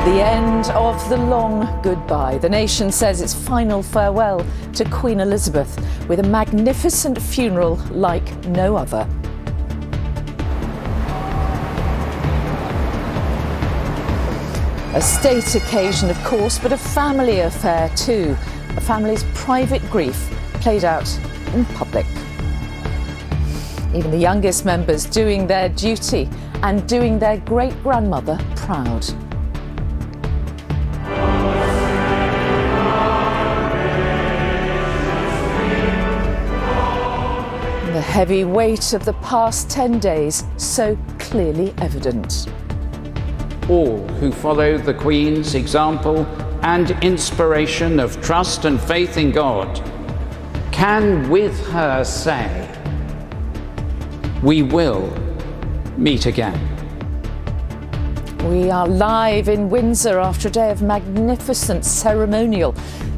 The end of the long goodbye. The nation says its final farewell to Queen Elizabeth with a magnificent funeral like no other. A state occasion, of course, but a family affair too. A family's private grief played out in public. Even the youngest members doing their duty and doing their great-grandmother proud. The heavy weight of the past 10 days so clearly evident. All who follow the Queen's example and inspiration of trust and faith in God can with her say, "We will meet again." We are live in Windsor after a day of magnificent ceremonial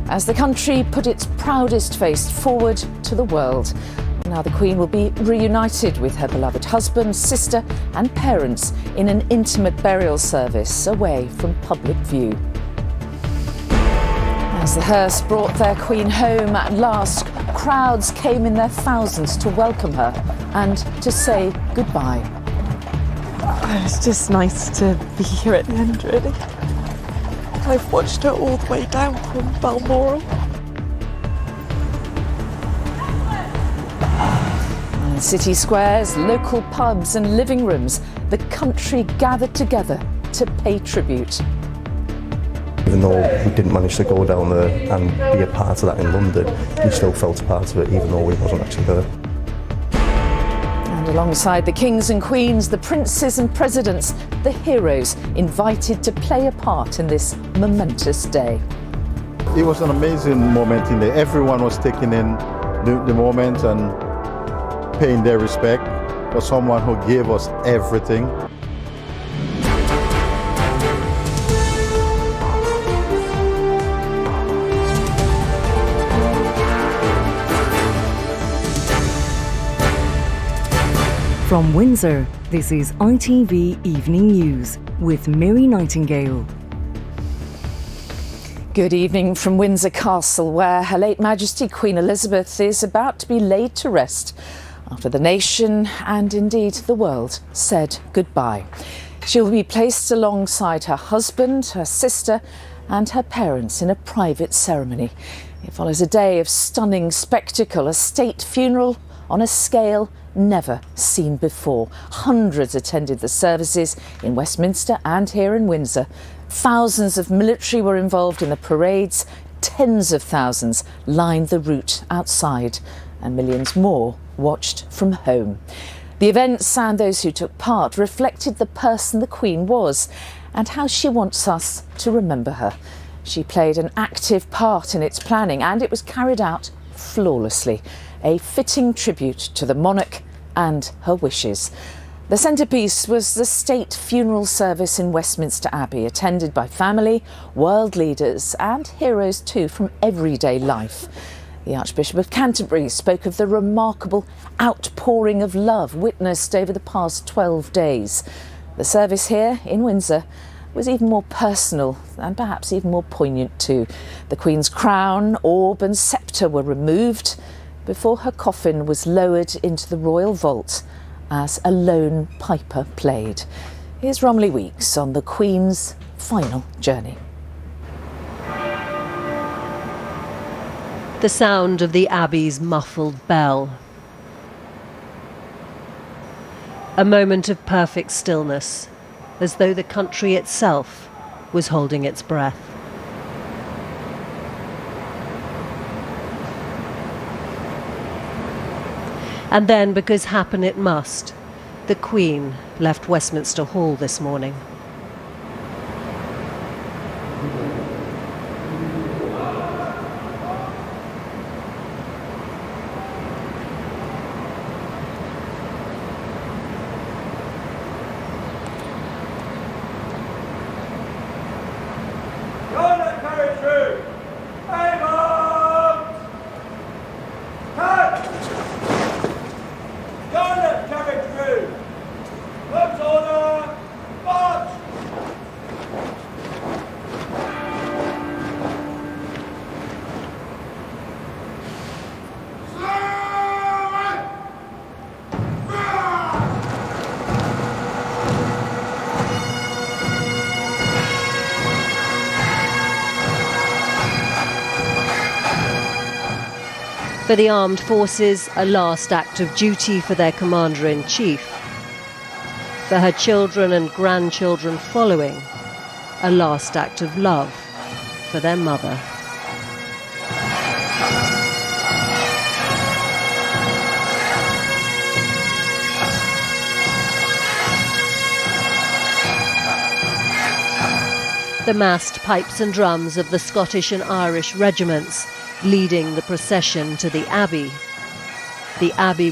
as the country put its proudest face forward to the world. Now the Queen will be reunited with her beloved husband, sister and parents in an intimate burial service away from public view. As the hearse brought their Queen home at last, crowds came in their thousands to welcome her and to say goodbye. It's just nice to be here at the end, really. I've watched her all the way down from Balmoral. In city squares, local pubs and living rooms, the country gathered together to pay tribute. Even though we didn't manage to go down there and be a part of that in London, we still felt a part of it, even though we wasn't actually there. And alongside the kings and queens, the princes and presidents, the heroes invited to play a part in this momentous day. It was an amazing moment in there. Everyone was taking in the moment and paying their respect for someone who gave us everything. From Windsor, this is ITV Evening News with Mary Nightingale. Good evening from Windsor Castle, where Her late Majesty Queen Elizabeth is about to be laid to rest after the nation and indeed the world said goodbye. She will be placed alongside her husband, her sister and her parents in a private ceremony. It follows a day of stunning spectacle, a state funeral on a scale never seen before. Hundreds attended the services in Westminster and here in Windsor. Thousands of military were involved in the parades. Tens of thousands lined the route outside and millions more watched from home. The events and those who took part reflected the person the Queen was and how she wants us to remember her. She played an active part in its planning and it was carried out flawlessly. A fitting tribute to the monarch and her wishes. The centrepiece was the state funeral service in Westminster Abbey, attended by family, world leaders and heroes too from everyday life. The Archbishop of Canterbury spoke of the remarkable outpouring of love witnessed over the past 12 days. The service here in Windsor was even more personal and perhaps even more poignant too. The Queen's crown, orb and sceptre were removed before her coffin was lowered into the royal vault as a lone piper played. Here's Romilly Weeks on the Queen's final journey. The sound of the Abbey's muffled bell. A moment of perfect stillness, as though the country itself was holding its breath. And then, because happen it must, the Queen left Westminster Hall this morning. Order! March! For the armed forces, a last act of duty for their commander-in-chief. For her children and grandchildren following, a last act of love for their mother. The massed pipes and drums of the Scottish and Irish regiments leading the procession to the Abbey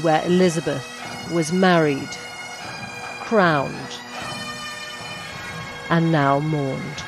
where Elizabeth was married, crowned, and now mourned.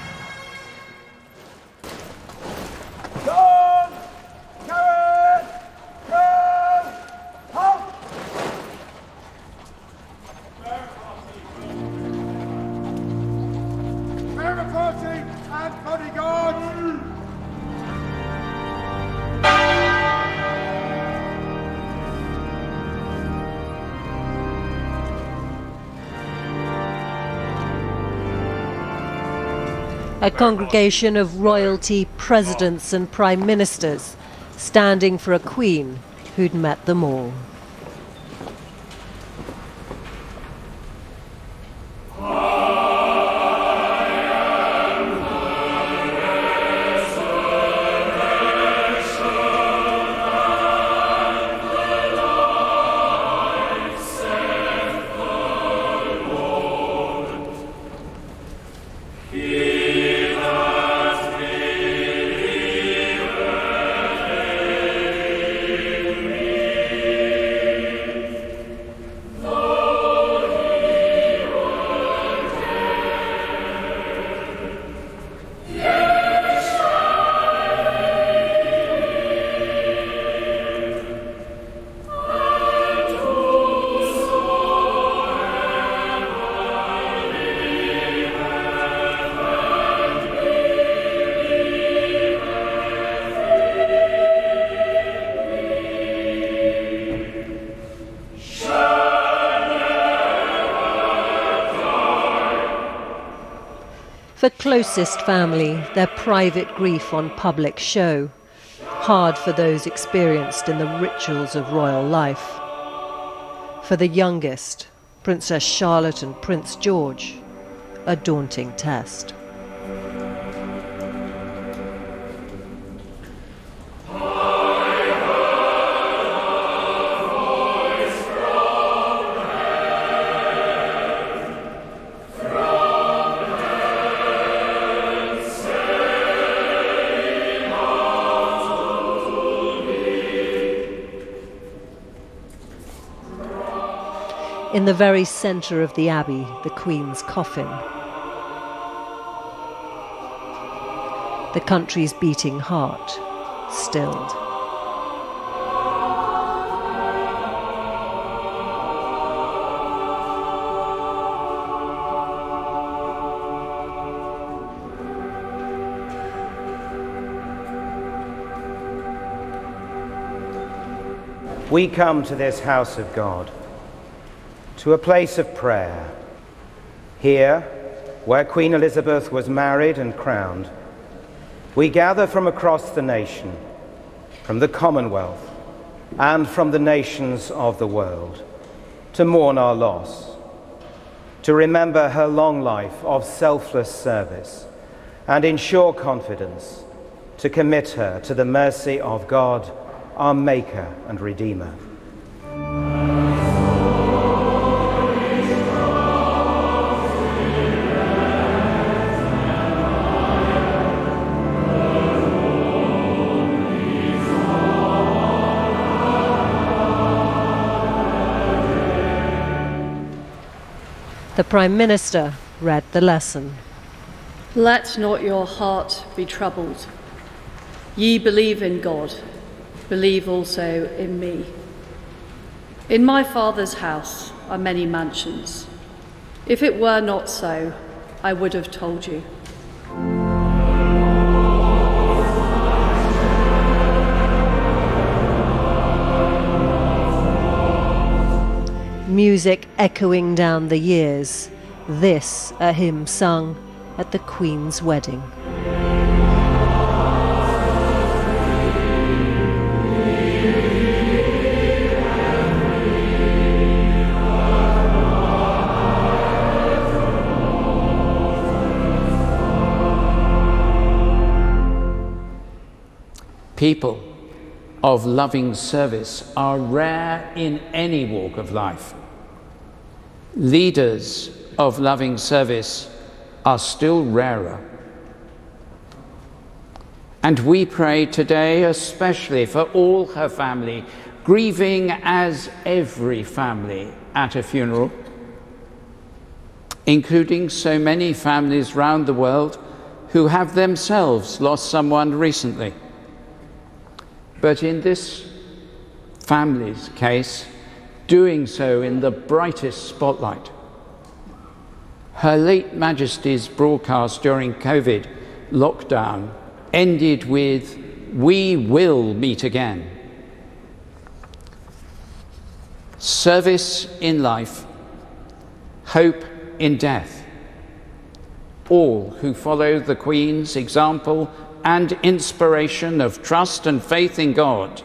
A congregation of royalty, presidents and prime ministers, standing for a queen who'd met them all. For closest family, their private grief on public show. Hard for those experienced in the rituals of royal life. For the youngest, Princess Charlotte and Prince George, a daunting test. In the very centre of the Abbey, the Queen's coffin. The country's beating heart stilled. We come to this house of God, to a place of prayer. Here, where Queen Elizabeth was married and crowned, we gather from across the nation, from the Commonwealth, and from the nations of the world, to mourn our loss, to remember her long life of selfless service, and in sure confidence to commit her to the mercy of God, our Maker and Redeemer. The Prime Minister read the lesson. Let not your heart be troubled. Ye believe in God, believe also in me. In my Father's house are many mansions. If it were not so, I would have told you. Music echoing down the years, this a hymn sung at the Queen's wedding. People of loving service are rare in any walk of life. Leaders of loving service are still rarer. And we pray today especially for all her family, grieving as every family at a funeral, including so many families round the world who have themselves lost someone recently. But in this family's case, doing so in the brightest spotlight. Her late Majesty's broadcast during COVID lockdown ended with, "We will meet again." Service in life, hope in death. All who follow the Queen's example and inspiration of trust and faith in God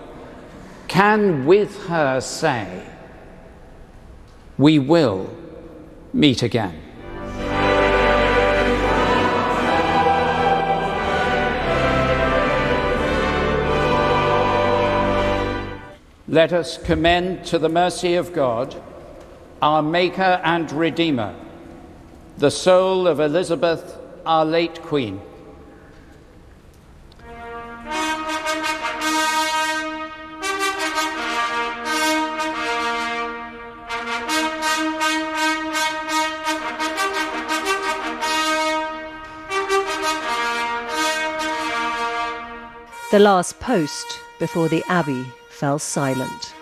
can with her say, "We will meet again." Let us commend to the mercy of God, our Maker and Redeemer, the soul of Elizabeth, our late Queen. The last post before the Abbey fell silent.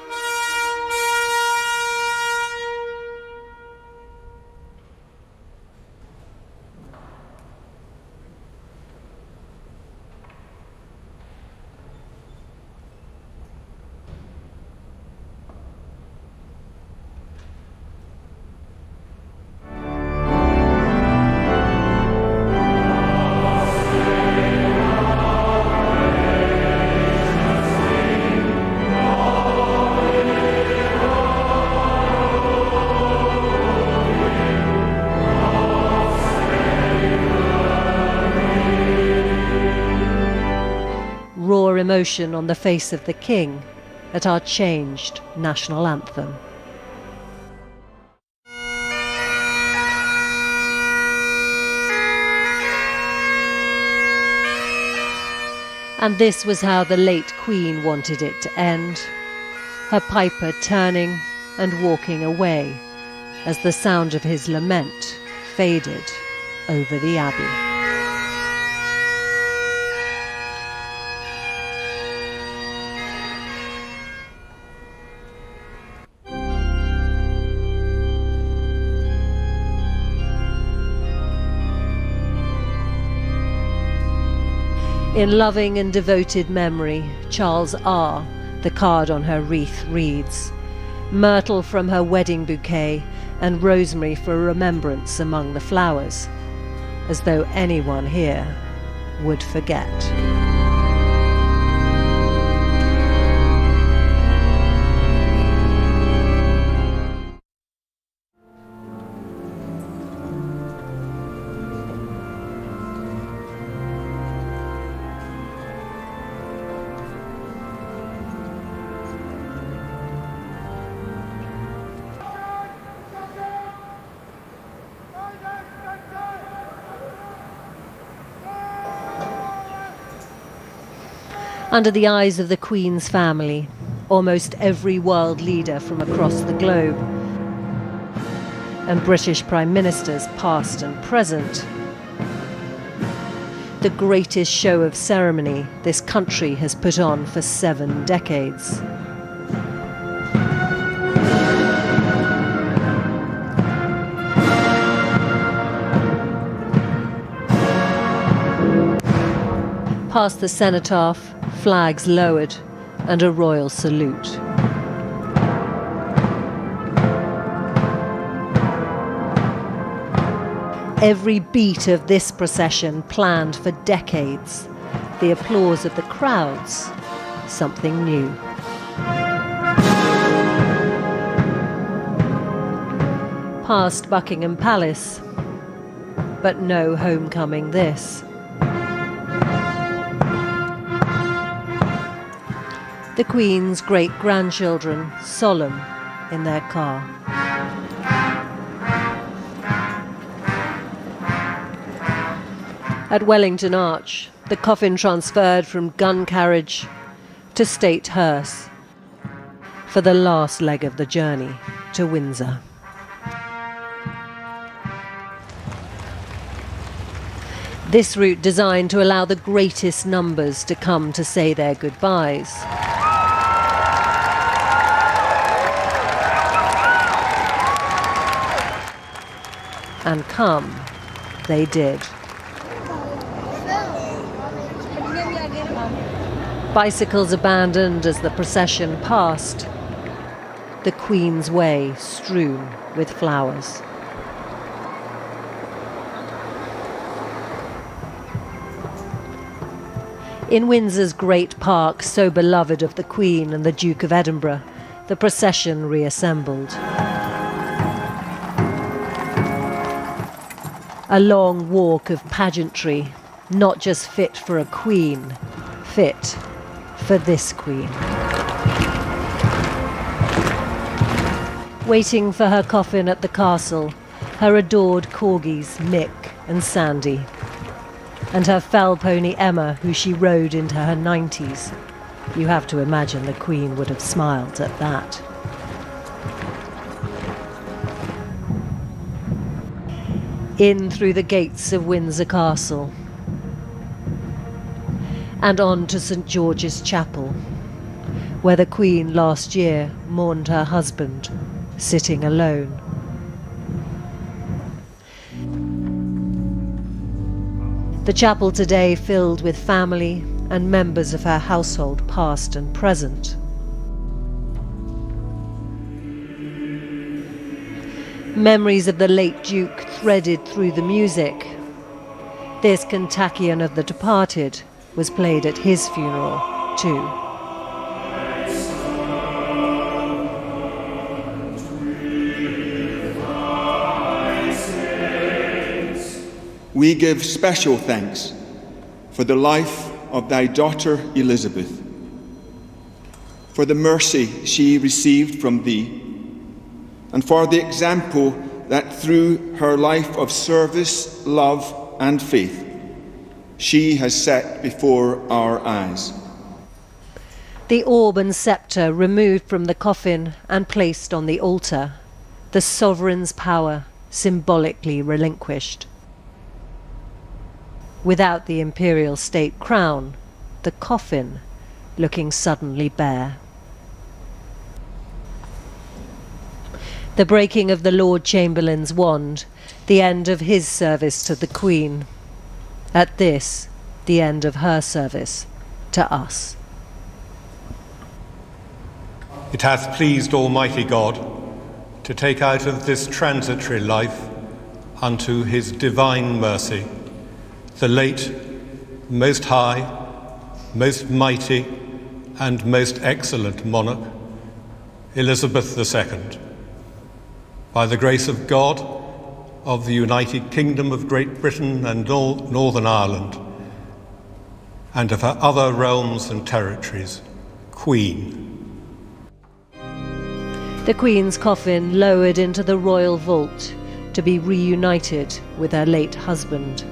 Raw emotion on the face of the King at our changed national anthem. And this was how the late Queen wanted it to end, her piper turning and walking away as the sound of his lament faded over the Abbey. In loving and devoted memory, Charles R., the card on her wreath reads, "Myrtle from her wedding bouquet and rosemary for remembrance among the flowers," as though anyone here would forget. Under the eyes of the Queen's family, almost every world leader from across the globe, and British Prime Ministers past and present, the greatest show of ceremony this country has put on for 7 decades. Past the cenotaph, flags lowered, and a royal salute. Every beat of this procession planned for decades. The applause of the crowds, something new. Past Buckingham Palace, but no homecoming this. the Queen's great-grandchildren solemn in their car. At Wellington Arch, the coffin transferred from gun carriage to state hearse for the last leg of the journey to Windsor. This route designed to allow the greatest numbers to come to say their goodbyes. And come they did. Bicycles abandoned as the procession passed, the Queen's way strewn with flowers. In Windsor's great park, so beloved of the Queen and the Duke of Edinburgh, the procession reassembled. A long walk of pageantry, not just fit for a queen, fit for this Queen. Waiting for her coffin at the castle, her adored corgis Mick and Sandy, and her fell pony Emma, who she rode into her 90s. You have to imagine the Queen would have smiled at that. In through the gates of Windsor Castle, and on to St George's Chapel, where the Queen last year mourned her husband, sitting alone. The chapel today filled with family and members of her household, past and present. Memories of the late Duke threaded through the music. This Kentuckian of the departed was played at his funeral too. We give special thanks for the life of thy daughter Elizabeth, for the mercy she received from thee, and for the example that through her life of service, love, and faith, she has set before our eyes. The orb and sceptre removed from the coffin and placed on the altar, the sovereign's power symbolically relinquished. Without the imperial state crown, the coffin looking suddenly bare. The breaking of the Lord Chamberlain's wand, the end of his service to the Queen. At this, the end of her service to us. It hath pleased Almighty God to take out of this transitory life unto his divine mercy the late, most high, most mighty, and most excellent monarch, Elizabeth II, by the grace of God, of the United Kingdom of Great Britain and Northern Ireland, and of her other realms and territories, Queen. The Queen's coffin lowered into the royal vault to be reunited with her late husband.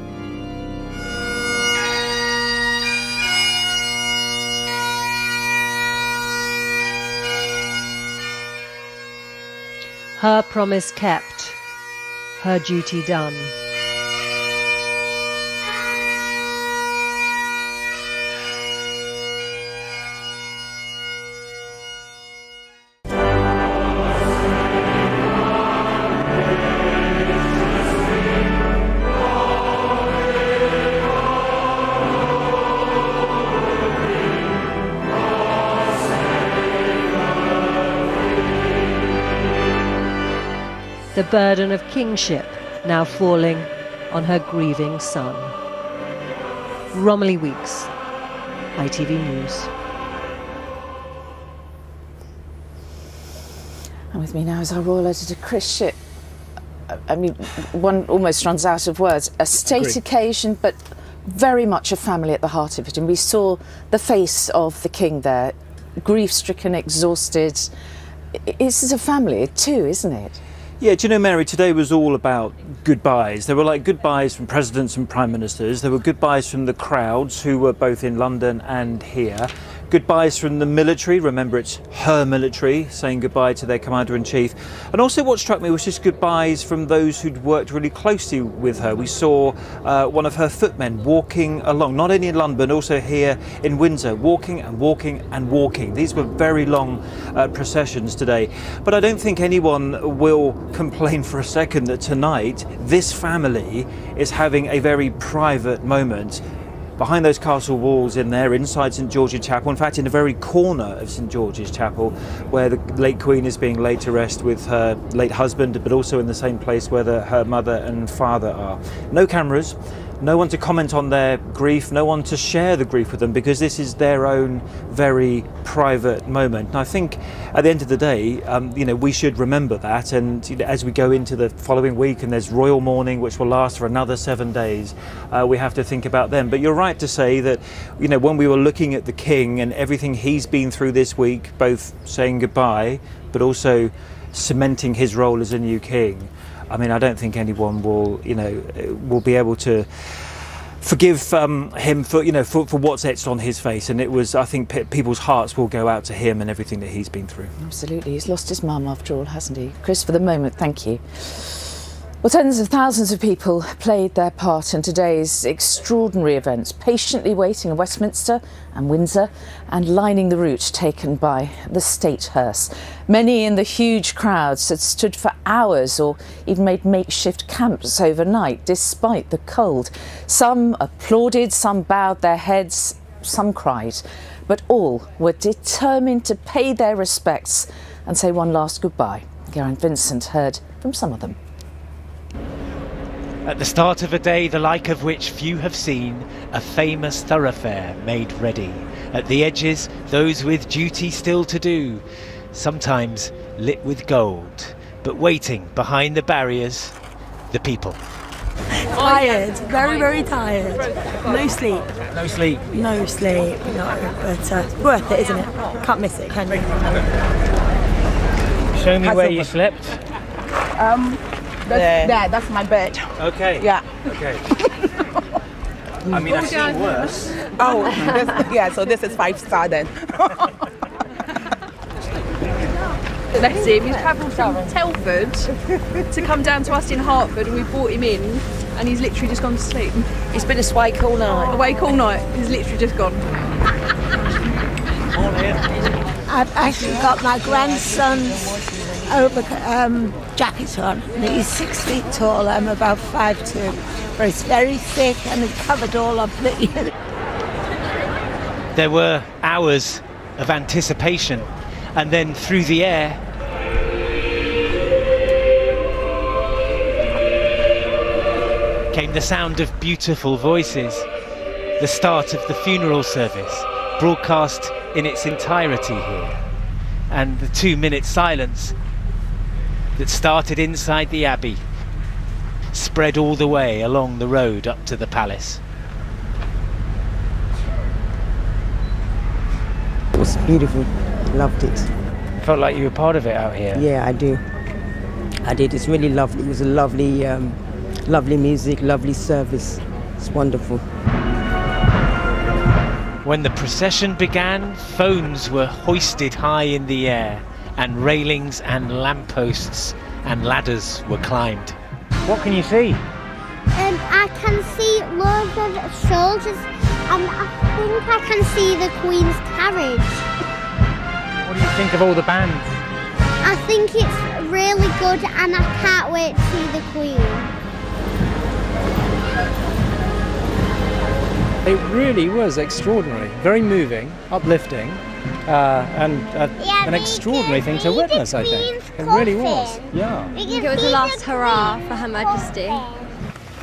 Her promise kept, her duty done. The burden of kingship now falling on her grieving son. Romilly Weeks, ITV News. And with me now is our Royal Editor Chris Shipp. I mean, one almost runs out of words. A state occasion, but very much a family at the heart of it. And we saw the face of the King there. grief-stricken, exhausted. This is a family too, isn't it? Yeah, do you know, Mary, today was all about goodbyes. There were like goodbyes from presidents and prime ministers. There were goodbyes from the crowds who were both in London and here. Goodbyes from the military. Remember, it's her military saying goodbye to their commander-in-chief. And also what struck me was just goodbyes from those who'd worked really closely with her. We saw one of her footmen walking along, not only in London, but also here in Windsor, walking and walking and walking. These were very long processions today. But I don't think anyone will complain for a second that tonight this family is having a very private moment behind those castle walls in there, inside St George's Chapel, in fact in the very corner of St George's Chapel, where the late Queen is being laid to rest with her late husband, but also in the same place where her mother and father are. No cameras, no one to comment on their grief, no one to share the grief with them, because this is their own very private moment. And I think at the end of the day, we should remember that, and as we go into the following week and there's royal mourning, which will last for another 7 days, we have to think about them. But you're right to say that, when we were looking at the King and everything he's been through this week, both saying goodbye, but also cementing his role as a new king, I don't think anyone will be able to forgive him for what's etched on his face. And I think people's hearts will go out to him and everything that he's been through. Absolutely. He's lost his mum after all, hasn't he? Chris, for the moment, thank you. Well, tens of thousands of people played their part in today's extraordinary event, patiently waiting in Westminster and Windsor and lining the route taken by the state hearse. Many in the huge crowds had stood for hours or even made makeshift camps overnight despite the cold. Some applauded, some bowed their heads, some cried, but all were determined to pay their respects and say one last goodbye. Geraint Vincent heard from some of them. At the start of a day the like of which few have seen, a famous thoroughfare made ready. At the edges, those with duty still to do, sometimes lit with gold, but waiting behind the barriers, the people. Tired, very, very tired. No sleep. No sleep? No sleep, no, but worth it, isn't it? Can't miss it, can you? Show me where you slept. That's my bed. Okay. Yeah. Okay. I've seen worse. Oh, so this is 5-star then. Bless him, he's travelled from Telford to come down to us in Hertford, and we brought him in and he's literally just gone to sleep. He's been awake all night. Awake all night, he's literally just gone. I've actually got my grandson's jacket on, and he's 6 feet tall. I'm about 5'2", but it's very thick and it covered all of the. There were hours of anticipation, and then through the air came the sound of beautiful voices, the start of the funeral service, broadcast in its entirety here, and the 2-minute silence that started inside the Abbey spread all the way along the road up to the palace. It was beautiful, loved it. Felt like you were part of it out here. Yeah, I do. I did. It's really lovely. It was a lovely, lovely music, lovely service. It's wonderful. When the procession began, phones were hoisted high in the air, and railings and lampposts and ladders were climbed. What can you see? I can see loads of soldiers, and I think I can see the Queen's carriage. What do you think of all the bands? I think it's really good, and I can't wait to see the Queen. It really was extraordinary, very moving, uplifting. And an extraordinary thing to witness, I think. It really was, yeah. I think it was a last hurrah for Her Majesty.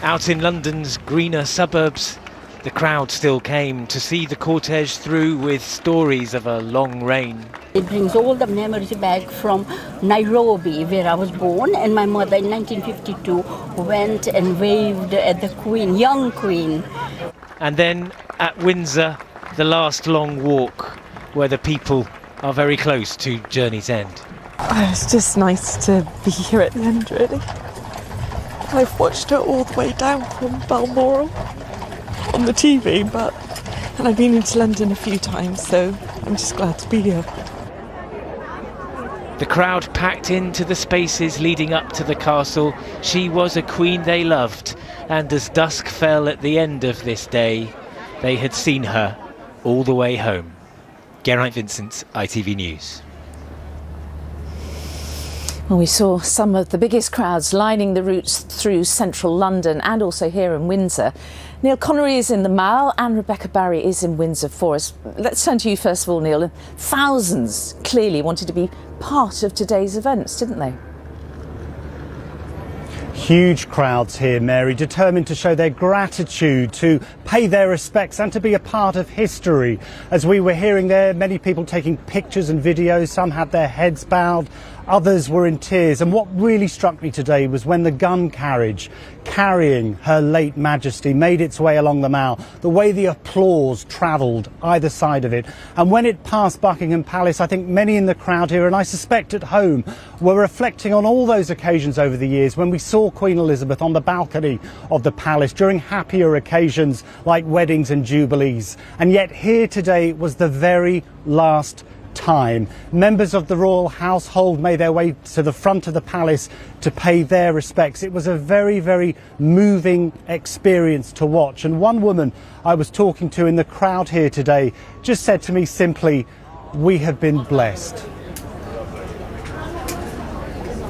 Out in London's greener suburbs, the crowd still came to see the cortege through with stories of a long reign. It brings all the memories back from Nairobi, where I was born, and my mother in 1952 went and waved at the Queen, young Queen. And then at Windsor, the last long walk, where the people are very close to Journey's End. Oh, it's just nice to be here at the end, really. I've watched it all the way down from Balmoral on the TV, and I've been into London a few times, so I'm just glad to be here. The crowd packed into the spaces leading up to the castle. She was a queen they loved, and as dusk fell at the end of this day, they had seen her all the way home. Geraint Vincent, ITV News. Well, we saw some of the biggest crowds lining the routes through central London and also here in Windsor. Neil Connery is in the Mall and Rebecca Barry is in Windsor for us. Let's turn to you first of all, Neil. Thousands clearly wanted to be part of today's events, didn't they? Huge crowds here, Mary, determined to show their gratitude, to pay their respects and to be a part of history. As we were hearing there, many people taking pictures and videos, some had their heads bowed, others were in tears. And what really struck me today was when the gun carriage carrying Her Late Majesty made its way along the Mall, the way the applause travelled either side of it. And when it passed Buckingham Palace, I think many in the crowd here, and I suspect at home, were reflecting on all those occasions over the years when we saw Queen Elizabeth on the balcony of the palace during happier occasions like weddings and jubilees. And yet here today was the very last time. Members of the royal household made their way to the front of the palace to pay their respects. It was a very, very moving experience to watch. And one woman I was talking to in the crowd here today just said to me simply, "We have been blessed."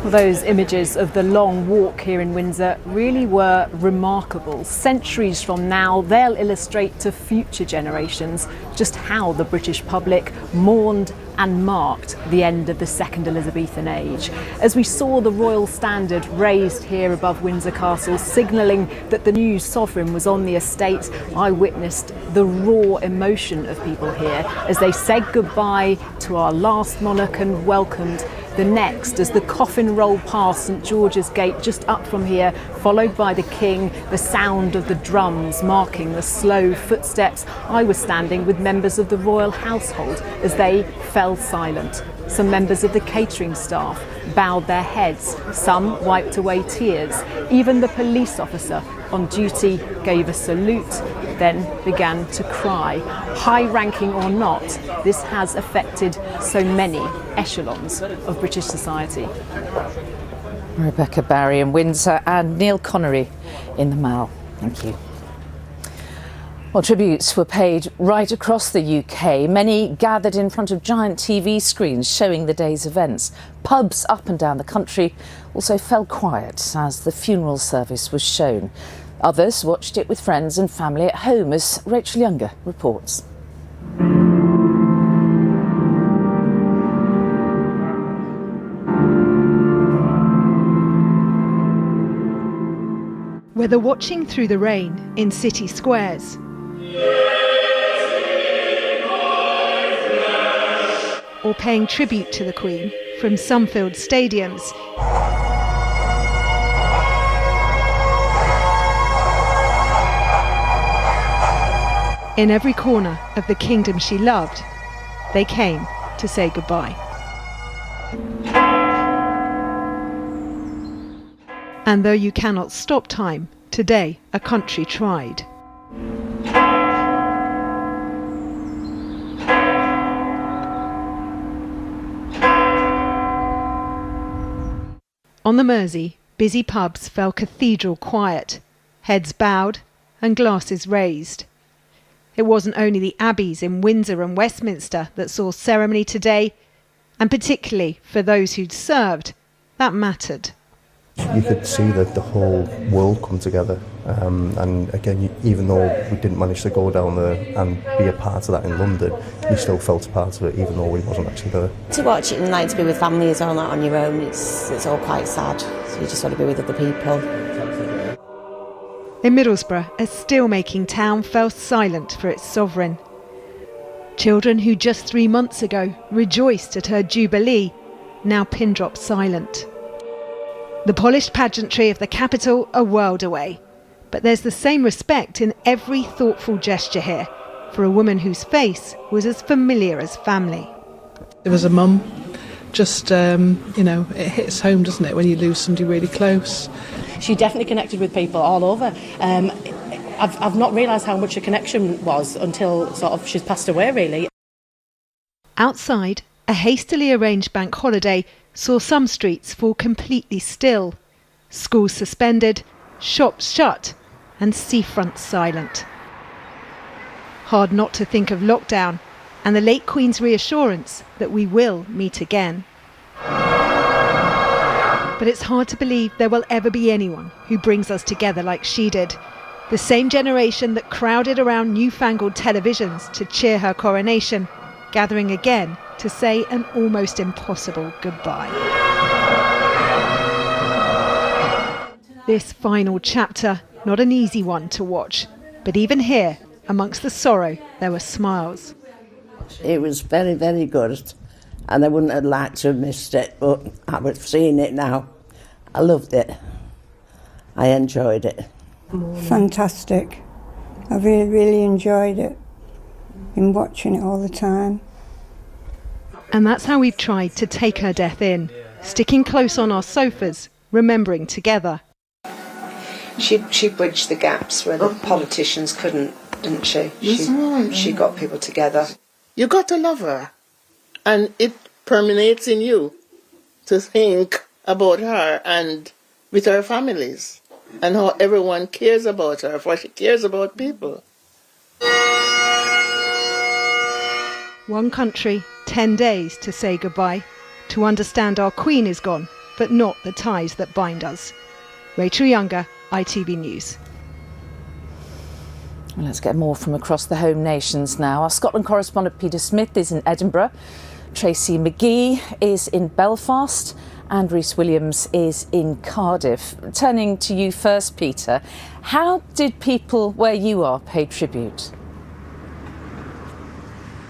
Those images of the long walk here in Windsor really were remarkable. Centuries from now, they'll illustrate to future generations just how the British public mourned and marked the end of the Second Elizabethan age. As we saw the royal standard raised here above Windsor Castle, signalling that the new sovereign was on the estate, I witnessed the raw emotion of people here as they said goodbye to our last monarch and welcomed the next as the coffin rolled past St George's Gate just up from here, followed by the King, the sound of the drums marking the slow footsteps. I was standing with members of the royal household as they fell silent. Some members of the catering staff bowed their heads, some wiped away tears. Even the police officer on duty gave a salute, then began to cry. High-ranking or not, this has affected so many echelons of British society. Rebecca Barry in Windsor and Neil Connery in the Mall. Thank you. Well, tributes were paid right across the UK. Many gathered in front of giant TV screens showing the day's events. Pubs up and down the country also fell quiet as the funeral service was shown. Others watched it with friends and family at home, as Rachel Younger reports. Whether watching through the rain in city squares or paying tribute to the Queen from some filled stadiums, in every corner of the kingdom she loved, they came to say goodbye. And though you cannot stop time, today a country tried. On the Mersey, busy pubs fell cathedral quiet, heads bowed and glasses raised. It wasn't only the abbeys in Windsor and Westminster that saw ceremony today, and particularly for those who'd served, that mattered. You could see that the whole world come together, and again, even though we didn't manage to go down there and be a part of that in London, you still felt a part of it even though we wasn't actually there. To watch it and like to be with family as well, not on your own, it's all quite sad, so you just want to be with other people. In Middlesbrough, a still-making town fell silent for its sovereign. Children who just 3 months ago rejoiced at her jubilee, now pin-drop silent. The polished pageantry of the capital a world away, but there's the same respect in every thoughtful gesture here for a woman whose face was as familiar as family. As a mum, just, it hits home, doesn't it, when you lose somebody really close. She definitely connected with people all over. I've not realised how much a connection was until sort of she's passed away, really. Outside, a hastily arranged bank holiday saw some streets fall completely still. Schools suspended, shops shut, and seafronts silent. Hard not to think of lockdown and the late Queen's reassurance that we will meet again. But it's hard to believe there will ever be anyone who brings us together like she did. The same generation that crowded around newfangled televisions to cheer her coronation, gathering again to say an almost impossible goodbye. This final chapter, not an easy one to watch, but even here, amongst the sorrow, there were smiles. It was very, very good, and I wouldn't have liked to have missed it, but I was seeing it now. I loved it. I enjoyed it. Fantastic. I really, really enjoyed it. Been watching it all the time. And that's how we've tried to take her death in, sticking close on our sofas, remembering together. She bridged the gaps where the politicians couldn't, didn't she? She got people together. You got to love her, and it permeates in you to think about her and with her families and how everyone cares about her, for she cares about people. One country, 10 days to say goodbye, to understand our Queen is gone, but not the ties that bind us. Rachel Younger, ITV News. Well, let's get more from across the home nations now. Our Scotland correspondent Peter Smith is in Edinburgh, Tracy McGee is in Belfast, and Rhys Williams is in Cardiff. Turning to you first, Peter, how did people where you are pay tribute?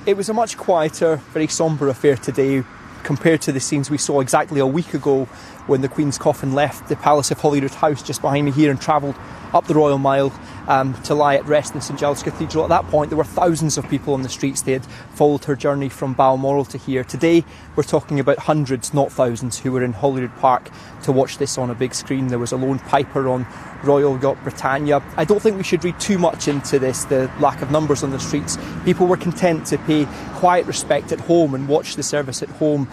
It was a much quieter, very sombre affair today compared to the scenes we saw exactly a week ago when the Queen's coffin left the Palace of Holyrood House just behind me here and travelled up the Royal Mile to lie at rest in St Giles Cathedral. At that point there were thousands of people on the streets. They had followed her journey from Balmoral to here. Today we're talking about hundreds, not thousands, who were in Holyrood Park to watch this on a big screen. There was a lone piper on Royal Yacht Britannia. I don't think we should read too much into this, the lack of numbers on the streets. People were content to pay quiet respect at home and watch the service at home.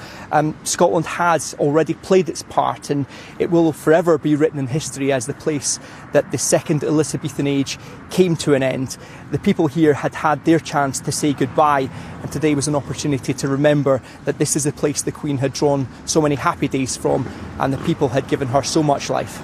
Scotland has already played its part, and it will forever be written in history as the place that the second Elizabethan age came to an end. The people here had had their chance to say goodbye, and today was an opportunity to remember that this is the place the Queen had drawn so many happy days from, and the people had given her so much life.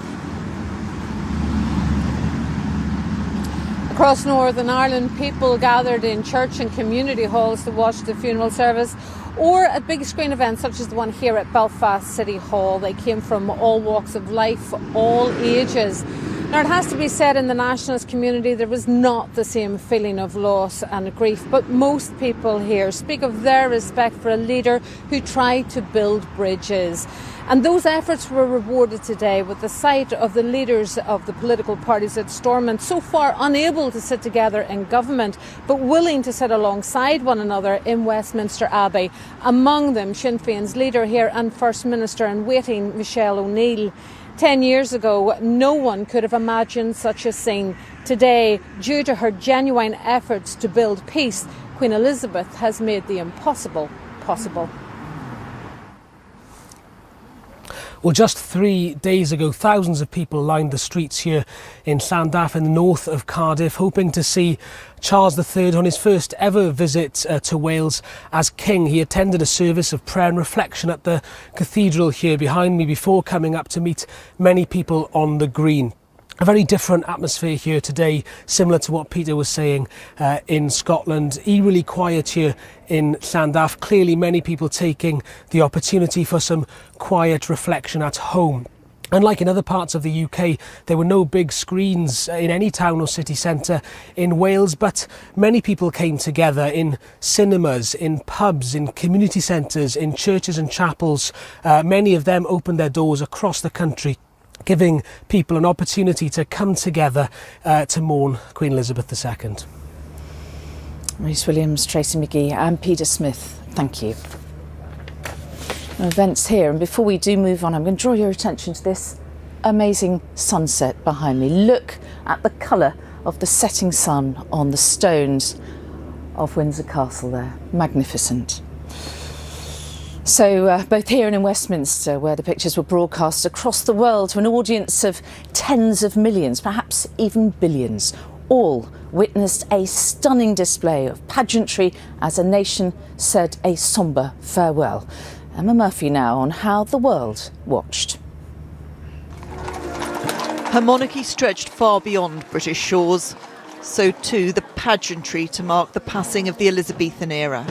Across Northern Ireland, people gathered in church and community halls to watch the funeral service, or at big screen events such as the one here at Belfast City Hall. They came from all walks of life, all ages. Now, it has to be said, in the nationalist community there was not the same feeling of loss and grief, but most people here speak of their respect for a leader who tried to build bridges. And those efforts were rewarded today with the sight of the leaders of the political parties at Stormont, so far unable to sit together in government, but willing to sit alongside one another in Westminster Abbey. Among them, Sinn Féin's leader here and First Minister in waiting, Michelle O'Neill. 10 years ago, no one could have imagined such a scene. Today, due to her genuine efforts to build peace, Queen Elizabeth has made the impossible possible. Well, just 3 days ago, thousands of people lined the streets here in Llandaff in the north of Cardiff, hoping to see Charles III on his first ever visit to Wales as king. He attended a service of prayer and reflection at the cathedral here behind me before coming up to meet many people on the green. A very different atmosphere here today, similar to what Peter was saying in Scotland. Eerily quiet here in Llandaff. Clearly many people taking the opportunity for some quiet reflection at home. Unlike in other parts of the UK, there were no big screens in any town or city centre in Wales, but many people came together in cinemas, in pubs, in community centres, in churches and chapels. Many of them opened their doors across the country, giving people an opportunity to come together to mourn Queen Elizabeth II. Rhys Williams, Tracy McGee and Peter Smith, thank you. Events here, and before we do move on, I'm going to draw your attention to this amazing sunset behind me. Look at the colour of the setting sun on the stones of Windsor Castle there. Magnificent. So both here and in Westminster, where the pictures were broadcast across the world to an audience of tens of millions, perhaps even billions, all witnessed a stunning display of pageantry as a nation said a sombre farewell. Emma Murphy now on how the world watched. Her monarchy stretched far beyond British shores, so too the pageantry to mark the passing of the Elizabethan era.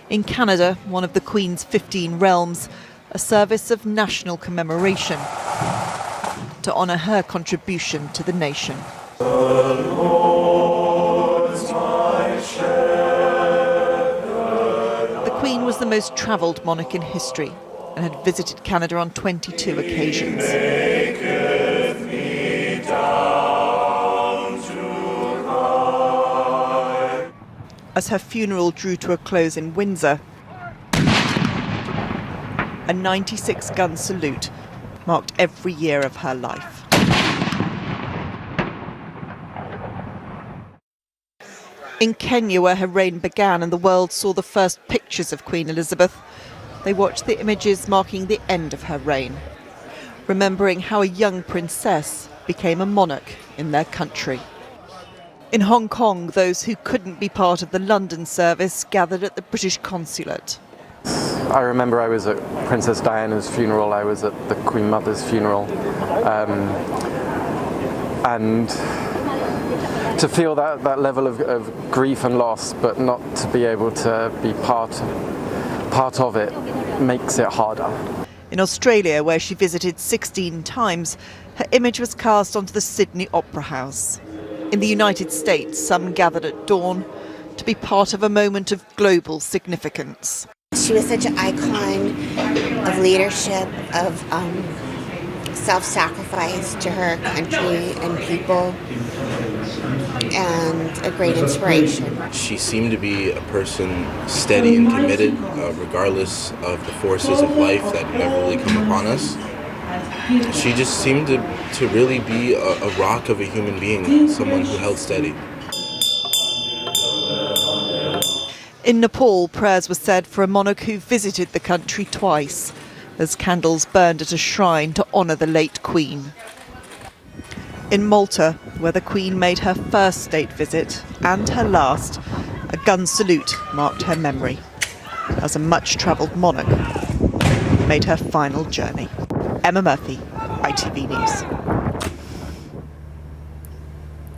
In Canada, one of the Queen's 15 realms, a service of national commemoration to honour her contribution to the nation. The Queen was the most travelled monarch in history and had visited Canada on 22 occasions. As her funeral drew to a close in Windsor, a 96-gun salute marked every year of her life. In Kenya, where her reign began and the world saw the first pictures of Queen Elizabeth, they watched the images marking the end of her reign, remembering how a young princess became a monarch in their country. In Hong Kong, those who couldn't be part of the London service gathered at the British consulate. I remember I was at Princess Diana's funeral, I was at the Queen Mother's funeral, and to feel that level of grief and loss, but not to be able to be part of it, makes it harder. In Australia, where she visited 16 times, her image was cast onto the Sydney Opera House. In the United States, some gathered at dawn to be part of a moment of global significance. She was such an icon of leadership, of self-sacrifice to her country and people, and a great inspiration. She seemed to be a person steady and committed, regardless of the forces of life that inevitably come upon us. She just seemed to really be a rock of a human being, someone who held steady. In Nepal, prayers were said for a monarch who visited the country twice, as candles burned at a shrine to honour the late Queen. In Malta, where the Queen made her first state visit and her last, a gun salute marked her memory, as a much-travelled monarch made her final journey. Emma Murphy, ITV News.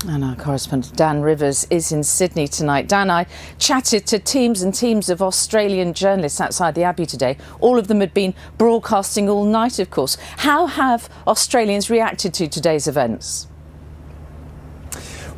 And our correspondent Dan Rivers is in Sydney tonight. Dan, I chatted to teams and teams of Australian journalists outside the Abbey today. All of them had been broadcasting all night, of course. How have Australians reacted to today's events?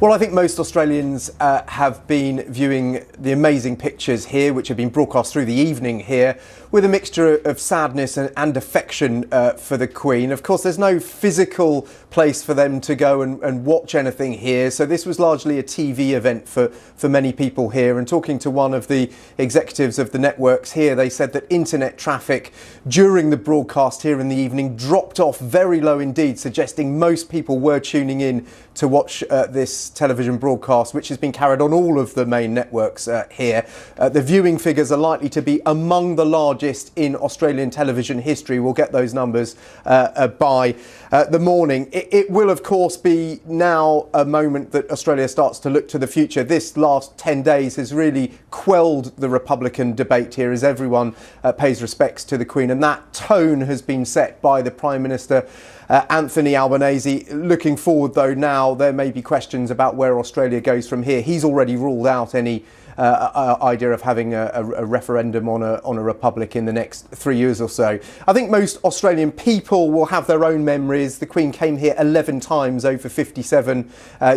Well, I think most Australians have been viewing the amazing pictures here, which have been broadcast through the evening here, with a mixture of sadness and affection for the Queen. Of course, there's no physical place for them to go and watch anything here, so this was largely a TV event for many people here. And talking to one of the executives of the networks here, they said that internet traffic during the broadcast here in the evening dropped off very low indeed, suggesting most people were tuning in to watch this television broadcast, which has been carried on all of the main networks here. The viewing figures are likely to be among the largest in Australian television history. We'll get those numbers by the morning. It will, of course, be now a moment that Australia starts to look to the future. This last 10 days has really quelled the Republican debate here as everyone pays respects to the Queen, and that tone has been set by the Prime Minister Anthony Albanese. Looking forward, though, now there may be questions about where Australia goes from here. He's already ruled out any idea of having a referendum on a republic in the next 3 years or so. I think most Australian people will have their own memories. The Queen came here 11 times over 57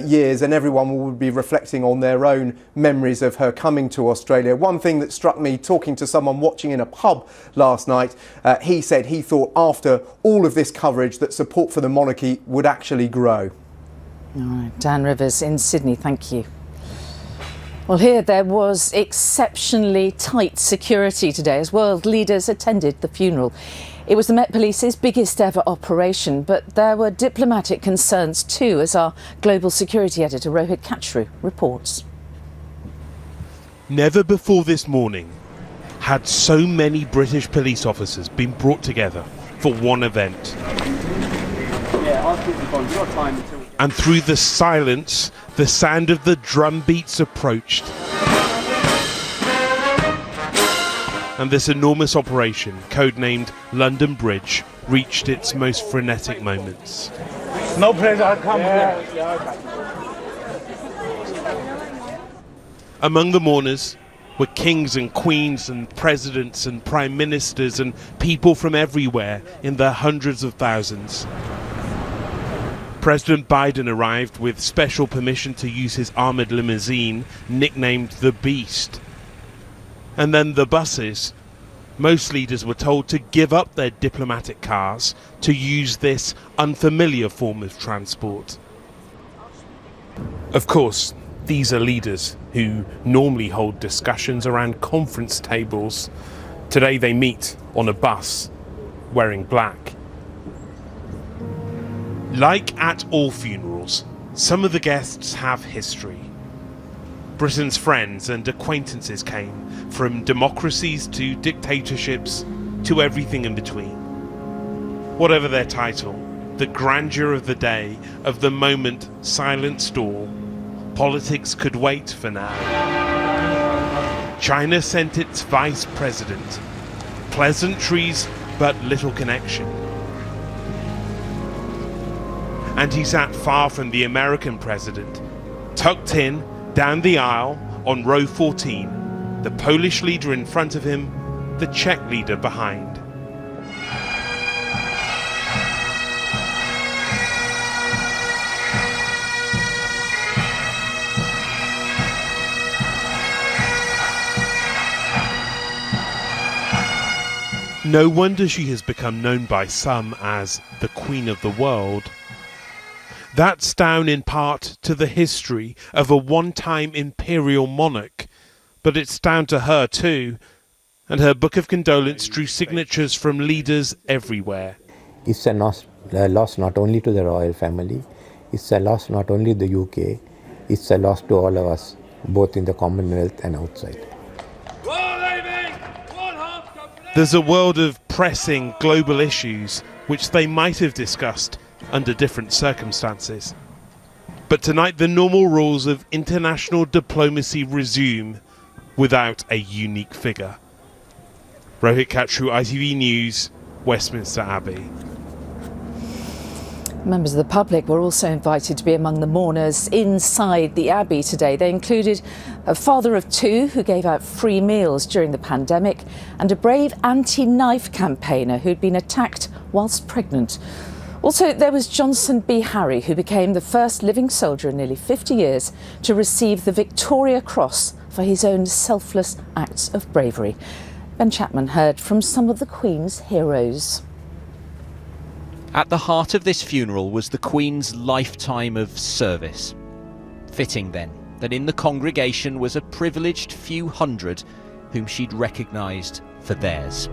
years, and everyone will be reflecting on their own memories of her coming to Australia. One thing that struck me, talking to someone watching in a pub last night, he said he thought after all of this coverage that support for the monarchy would actually grow. All right, Dan Rivers in Sydney, thank you. Well, here there was exceptionally tight security today as world leaders attended the funeral. It was the Met Police's biggest ever operation, but there were diplomatic concerns too, as our global security editor Rohit Kachru reports. Never before this morning had so many British police officers been brought together for one event. And through the silence, the sound of the drum beats approached. And this enormous operation, codenamed London Bridge, reached its most frenetic moments. No pressure, I'll come here. Among the mourners were kings and queens and presidents and prime ministers and people from everywhere in their hundreds of thousands. President Biden arrived with special permission to use his armoured limousine, nicknamed the Beast. And then the buses. Most leaders were told to give up their diplomatic cars to use this unfamiliar form of transport. Of course, these are leaders who normally hold discussions around conference tables. Today they meet on a bus, wearing black. Like at all funerals, some of the guests have history. Britain's friends and acquaintances came, from democracies to dictatorships to everything in between. Whatever their title, the grandeur of the day, of the moment silenced all, politics could wait for now. China sent its vice president. Pleasantries, but little connection. And he sat far from the American president, tucked in, down the aisle, on row 14, the Polish leader in front of him, the Czech leader behind. No wonder she has become known by some as the Queen of the World. That's down in part to the history of a one-time imperial monarch, but it's down to her too, and her book of condolence drew signatures from leaders everywhere. It's a loss not only to the royal family, it's a loss not only to the UK, it's a loss to all of us, both in the Commonwealth and outside. There's a world of pressing global issues which they might have discussed under different circumstances. But tonight the normal rules of international diplomacy resume without a unique figure. Rohit Kachru, ITV News, Westminster Abbey. Members of the public were also invited to be among the mourners inside the Abbey today. They included a father of two who gave out free meals during the pandemic and a brave anti-knife campaigner who'd been attacked whilst pregnant. Also, there was Johnson B. Harry, who became the first living soldier in nearly 50 years to receive the Victoria Cross for his own selfless acts of bravery. Ben Chapman heard from some of the Queen's heroes. At the heart of this funeral was the Queen's lifetime of service. Fitting then that in the congregation was a privileged few hundred whom she'd recognised for theirs.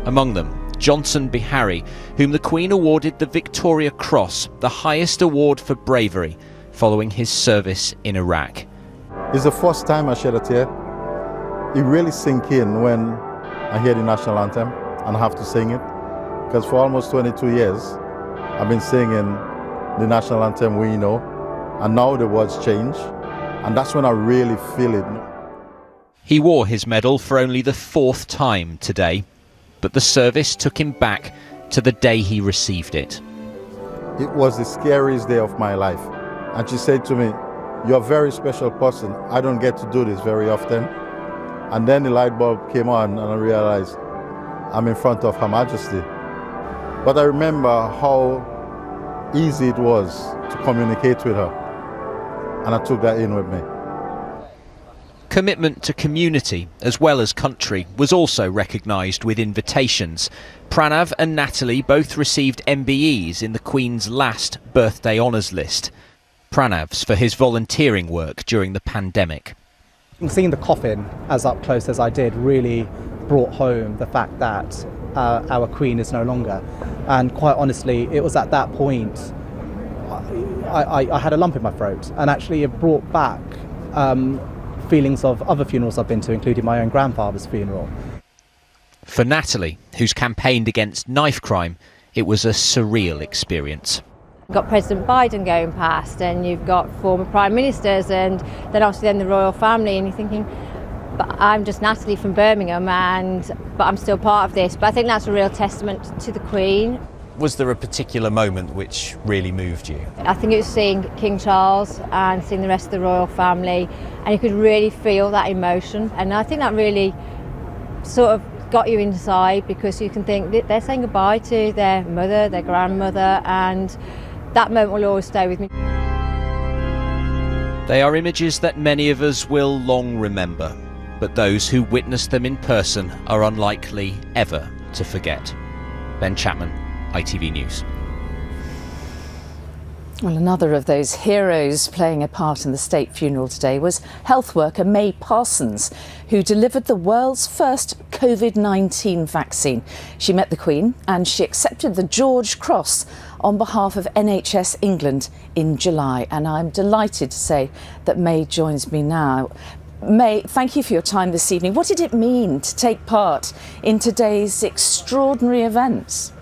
Among them, Johnson B. Harry, whom the Queen awarded the Victoria Cross, the highest award for bravery, following his service in Iraq. It's the first time I shed a tear. It really sinks in when I hear the national anthem and I have to sing it. Because for almost 22 years, I've been singing the national anthem we know, and now the words change, and that's when I really feel it. He wore his medal for only the fourth time today, but the service took him back to the day he received it. It was the scariest day of my life. And she said to me, "You're a very special person. I don't get to do this very often." And then the light bulb came on and I realized I'm in front of Her Majesty. But I remember how easy it was to communicate with her. And I took that in with me. Commitment to community, as well as country, was also recognised with invitations. Pranav and Natalie both received MBEs in the Queen's last birthday honours list. Pranav's for his volunteering work during the pandemic. Seeing the coffin as up close as I did really brought home the fact that our Queen is no longer. And quite honestly, it was at that point I had a lump in my throat, and actually it brought back feelings of other funerals I've been to, including my own grandfather's funeral. For Natalie, who's campaigned against knife crime, it was a surreal experience. You've got President Biden going past, and you've got former prime ministers, and then obviously the royal family, and you're thinking, but I'm just Natalie from Birmingham, but I'm still part of this. But I think that's a real testament to the Queen. Was there a particular moment which really moved you? I think it was seeing King Charles and seeing the rest of the royal family, and you could really feel that emotion, and I think that really sort of got you inside, because you can think they're saying goodbye to their mother, their grandmother, and that moment will always stay with me. They are images that many of us will long remember, but those who witnessed them in person are unlikely ever to forget. Ben Chapman, ITV News. Well, another of those heroes playing a part in the state funeral today was health worker May Parsons, who delivered the world's first COVID-19 vaccine. She met the Queen and she accepted the George Cross on behalf of NHS England in July. And I'm delighted to say that May joins me now. May, thank you for your time this evening. What did it mean to take part in today's extraordinary events?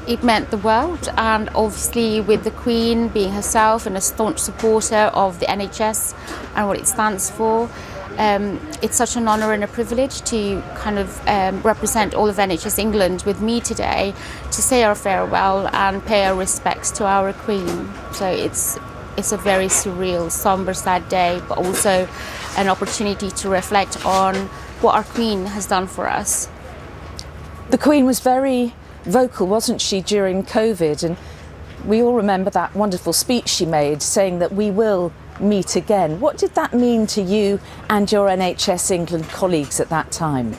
It meant the world, and obviously with the Queen being herself and a staunch supporter of the NHS and what it stands for, it's such an honour and a privilege to kind of represent all of NHS England with me today to say our farewell and pay our respects to our Queen. So it's a very surreal, sombre, sad day, but also an opportunity to reflect on what our Queen has done for us. The Queen was very vocal, wasn't she, during COVID, and we all remember that wonderful speech she made saying that we will meet again. What did that mean to you and your NHS England colleagues at that time?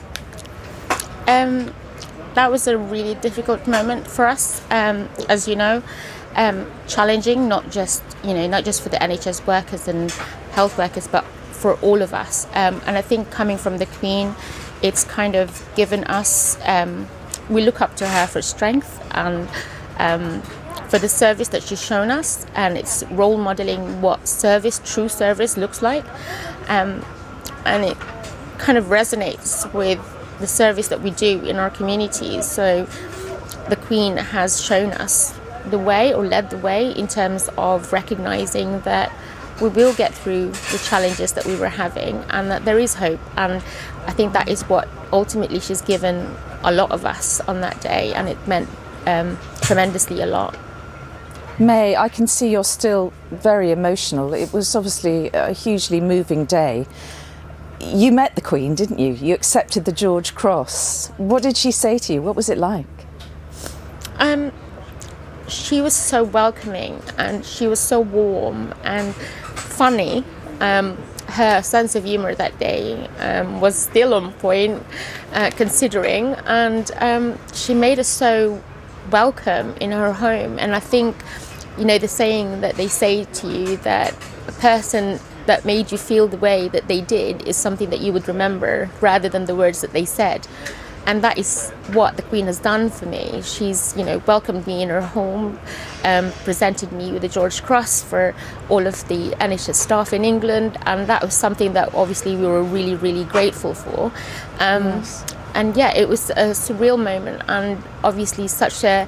That was a really difficult moment for us, as you know, challenging, not just for the NHS workers and health workers, but for all of us. And I think coming from the Queen, it's kind of given us, we look up to her for strength and for the service that she's shown us, and it's role modelling what true service looks like, and it kind of resonates with the service that we do in our communities. So the Queen has shown us the way, or led the way, in terms of recognising that we will get through the challenges that we were having, and that there is hope. And I think that is what ultimately she's given a lot of us on that day, and it meant tremendously a lot. May, I can see you're still very emotional. It was obviously a hugely moving day. You met the Queen, didn't you? You accepted the George Cross. What did she say to you? What was it like? She was so welcoming, and she was so warm and funny. Her sense of humour that day was still on point, considering, and she made us so welcome in her home. And I think, the saying that they say to you, that a person that made you feel the way that they did is something that you would remember rather than the words that they said. And that is what the Queen has done for me. She's, welcomed me in her home, presented me with the George Cross for all of the NHS staff in England, and that was something that obviously we were really, really grateful for. Yes. And yeah, it was a surreal moment, and obviously such a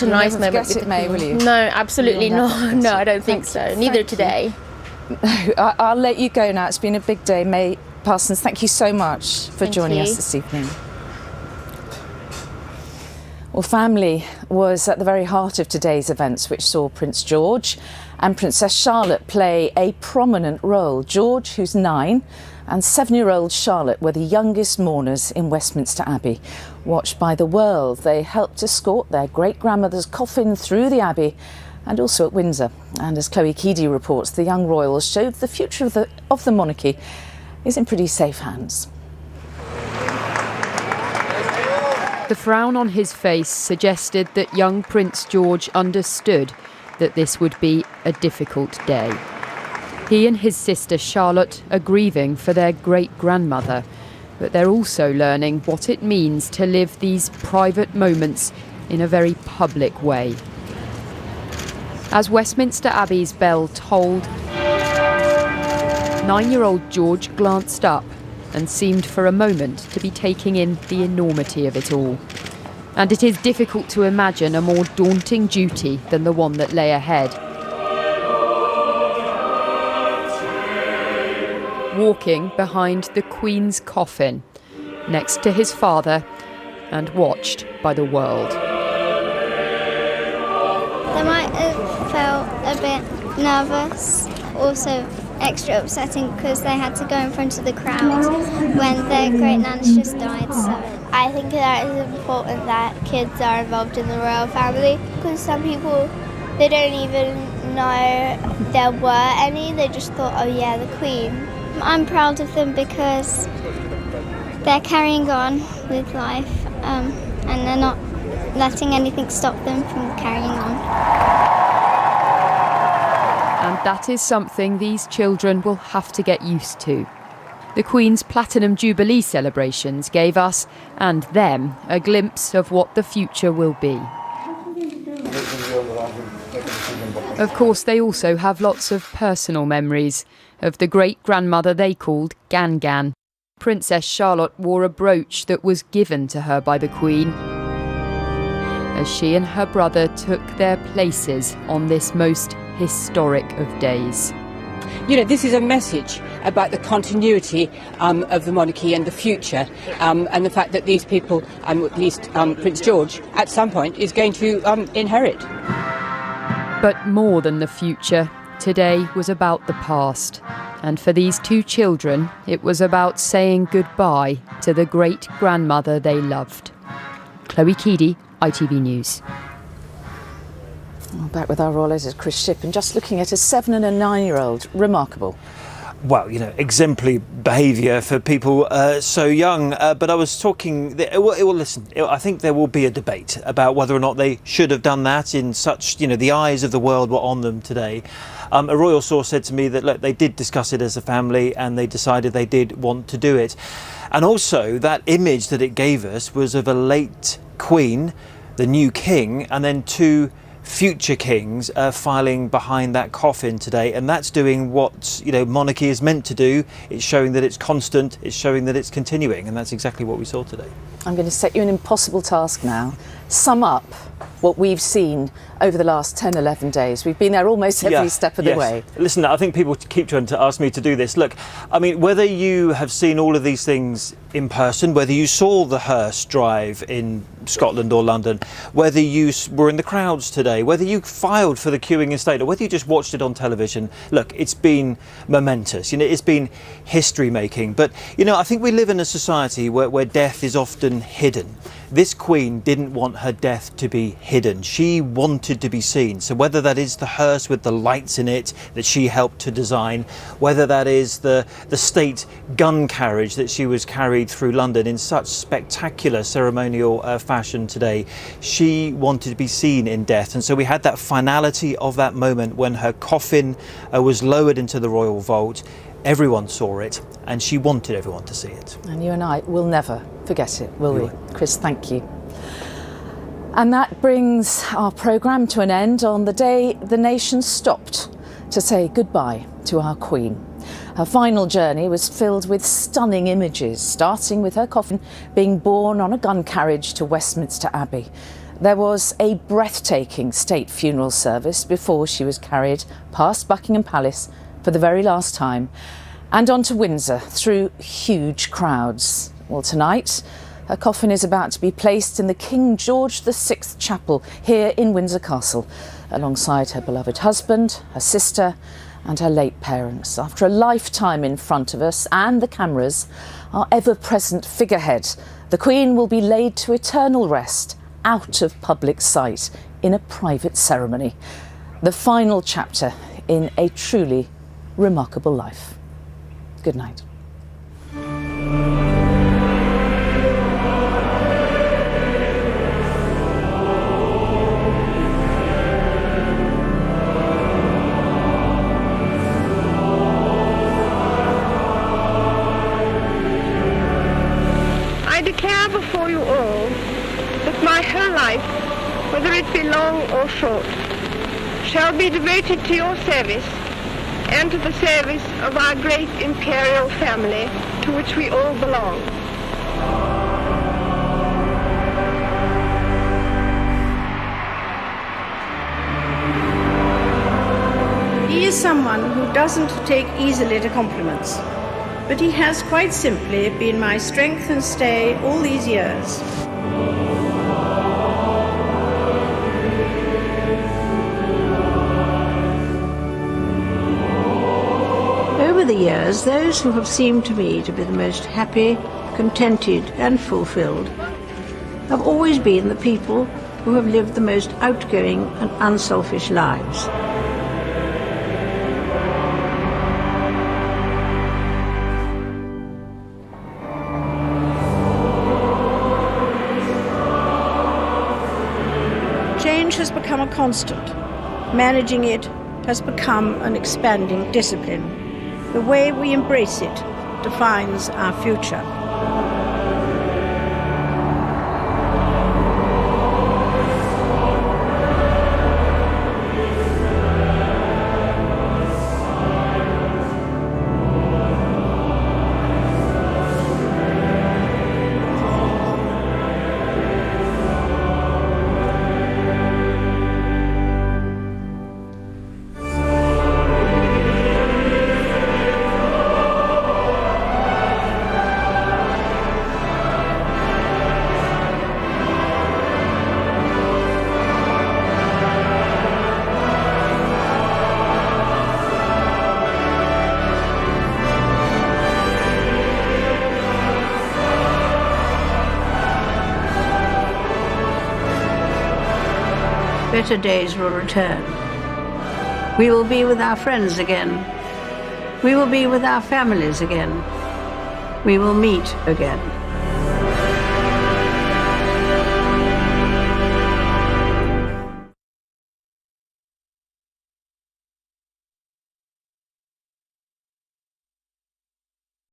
nice moment. Forget it, May, will you? No, absolutely not. No, I don't think so. Neither today. I'll let you go now. It's been a big day, May Parsons. Thank you so much for joining us this evening. Well, family was at the very heart of today's events, which saw Prince George and Princess Charlotte play a prominent role. George, who's 9, and 7-year-old Charlotte were the youngest mourners in Westminster Abbey. Watched by the world, they helped escort their great-grandmother's coffin through the Abbey and also at Windsor. And as Chloe Keedy reports, the young royals showed the future of the monarchy is in pretty safe hands. The frown on his face suggested that young Prince George understood that this would be a difficult day. He and his sister Charlotte are grieving for their great-grandmother, but they're also learning what it means to live these private moments in a very public way. As Westminster Abbey's bell tolled, 9-year-old George glanced up and seemed for a moment to be taking in the enormity of it all. And it is difficult to imagine a more daunting duty than the one that lay ahead. Walking behind the Queen's coffin, next to his father, and watched by the world. They might have felt a bit nervous, also extra upsetting because they had to go in front of the crowd when their great-nans just died. So I think that it's important that kids are involved in the royal family, because some people, they don't even know there were any, they just thought, oh yeah, the Queen. I'm proud of them because they're carrying on with life and they're not letting anything stop them from carrying on. And that is something these children will have to get used to. The Queen's Platinum Jubilee celebrations gave us, and them, a glimpse of what the future will be. Of course, they also have lots of personal memories of the great-grandmother they called Gan Gan. Princess Charlotte wore a brooch that was given to her by the Queen as she and her brother took their places on this most historic of days. You know, this is a message about the continuity of the monarchy and the future, and the fact that these people, at least Prince George, at some point is going to inherit. But more than the future, today was about the past. And for these two children, it was about saying goodbye to the great-grandmother they loved. Chloe Keedy, ITV News. Back with our royal editor Chris Shipp, and just looking at a 7- and a 9-year-old, remarkable. Well, you know, exemplary behaviour for people so young. But I was talking. Listen, I think there will be a debate about whether or not they should have done that. In such, you know, the eyes of the world were on them today. A royal source said to me that look, they did discuss it as a family, and they decided they did want to do it. And also, that image that it gave us was of a late Queen, the new King, and then two future kings filing behind that coffin today, and that's doing what, you know, monarchy is meant to do. It's showing that it's constant, it's showing that it's continuing, and that's exactly what we saw today. I'm going to set you an impossible task now. Sum up what we've seen over the last 10, 11 days. We've been there almost every step of the way. Listen, I think people keep trying to ask me to do this. Look, I mean, whether you have seen all of these things in person, whether you saw the hearse drive in Scotland or London, whether you were in the crowds today, whether you filed for the queuing in state, or whether you just watched it on television, look, it's been momentous. You know, it's been history making. But, you know, I think we live in a society where death is often hidden. This Queen didn't want her death to be hidden. She wanted to be seen. So whether that is the hearse with the lights in it that she helped to design, whether that is the state gun carriage that she was carried through London in such spectacular ceremonial fashion today, she wanted to be seen in death. And so we had that finality of that moment when her coffin was lowered into the royal vault. Everyone saw it, and she wanted everyone to see it. And you and I will never forget it, will we? Chris, thank you. And that brings our programme to an end on the day the nation stopped to say goodbye to our Queen. Her final journey was filled with stunning images, starting with her coffin being borne on a gun carriage to Westminster Abbey. There was a breathtaking state funeral service before she was carried past Buckingham Palace for the very last time, and on to Windsor through huge crowds. Well, tonight, her coffin is about to be placed in the King George VI Chapel here in Windsor Castle, alongside her beloved husband, her sister, and her late parents. After a lifetime in front of us and the cameras, our ever-present figurehead, the Queen will be laid to eternal rest, out of public sight, in a private ceremony. The final chapter in a truly remarkable life. Good night. her life, whether it be long or short, shall be devoted to your service and to the service of our great imperial family to which we all belong. He is someone who doesn't take easily to compliments, but he has quite simply been my strength and stay all these years. Over the years, those who have seemed to me to be the most happy, contented and fulfilled have always been the people who have lived the most outgoing and unselfish lives. Change has become a constant. Managing it has become an expanding discipline. The way we embrace it defines our future. Better days will return. We will be with our friends again. We will be with our families again. We will meet again.